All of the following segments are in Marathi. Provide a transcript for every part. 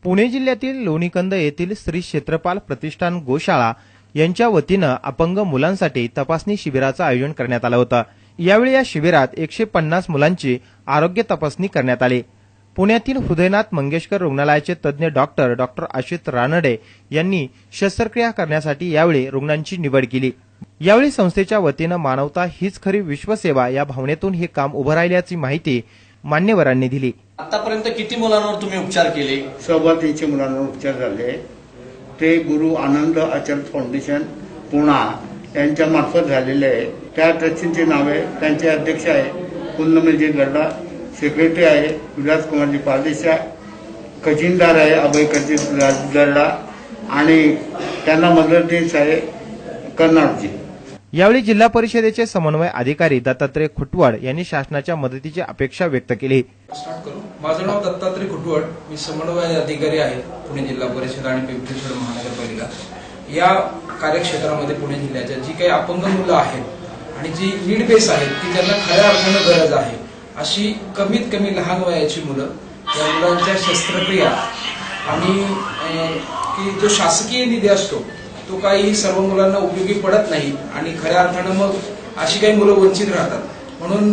पुणे जिल्ह्यातील लोणीकंद येथील श्री क्षेत्रपाल प्रतिष्ठान गोशाळा यांच्या वतीनं अपंग मुलांसाठी तपासणी शिबिराचं आयोजन करण्यात आलं होतं। यावेळी या शिबिरात 150 मुलांची आरोग्य तपासणी करण्यात आली। पुण्यातील हृदयनाथ मंगेशकर रुग्णालयाचे तज्ञ डॉक्टर आशिष रानडे यांनी शस्त्रक्रिया करण्यासाठी यावेळी रुग्णांची निवड केली। यावेळी संस्थेच्या वतीनं मानवता हीच खरी विश्वसेवा या भावनेतून हे काम उभं राहिल्याची माहिती मान्यवरांनी दिली। आतापर्यंत किती मुलांवर तुम्ही उपचार केले? 350 मुलांवर उपचार झाले। ते गुरु आनंद आचरण फाउंडेशन पुणा यांच्या मार्फत झालेले आहे। त्या ट्रस्टींची नावे त्यांचे अध्यक्ष आहे कुंदमजी गरडा, सेक्रेटरी आहे विलास कुमारजी पारदेशा, खजिनदार आहे अभयकरजी गरडा आणि त्यांना मदतनीस आहे कर्नाटकजी। यावेळी जिल्हा परिषदेचे समन्वय अधिकारी दत्तात्रय खुटवड यांनी शासनाच्या मदतीची अपेक्षा व्यक्त केली। माझं नाव दत्तात्रय खुटवड, मी समन्वय अधिकारी आहे पुणे जिल्हा परिषद आणि पिंपरी चिंचवड महानगरपालिका। या कार्यक्षेत्रामध्ये पुणे जिल्ह्याच्या जी काही अपंग मुलं आहेत आणि जी नीड बेस आहेत की त्यांना खऱ्या अर्थानं गरज आहे अशी कमीत कमी लहान वयाची मुलं, या मुलांच्या शस्त्रक्रिया आणि की जो शासकीय निधी असतो तो काही सर्व मुलांना उपयोगी पडत नाही आणि खऱ्या अर्थानं मग अशी काही मुलं वंचित राहतात। म्हणून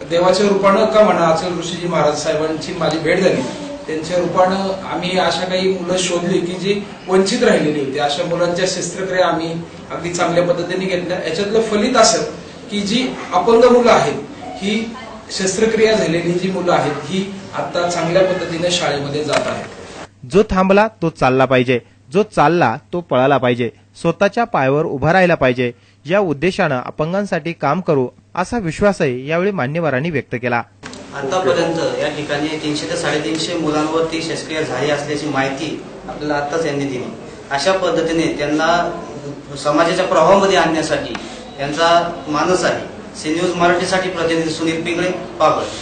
देवाच्या रूपानं का म्हणा अचल ऋषीजी महाराज साहेबांची माझी भेट झाली, त्यांच्या रूपानं आम्ही अशा काही मुलं शोधली की जी वंचित राहिलेली होती। अशा मुलांच्या शस्त्रक्रिया आम्ही अगदी चांगल्या पद्धतीने घेतल्या। याच्यातलं फलित असं की जी अपंग मुलं आहेत ही शस्त्रक्रिया झालेली जी मुलं आहेत ही आता चांगल्या पद्धतीने शाळेमध्ये जात आहेत। जो थांबला तो चालला पाहिजे, जो चालला तो पळाला पाहिजे, स्वतःच्या पायावर उभा राहिला पाहिजे, या उद्देशानं अपंगांसाठी काम करू असा विश्वासही यावेळी मान्यवरांनी व्यक्त केला। आतापर्यंत या ठिकाणी 300 ते 350 मुलांवरती शस्त्रक्रिया झाली असल्याची माहिती आपल्याला आताच यांनी दिली। अशा पद्धतीने त्यांना समाजाच्या प्रवाहामध्ये आणण्यासाठी त्यांचा मानस आहे। सी न्यूज मराठीसाठी प्रतिनिधी सुनील पिंगळे, पाबळ।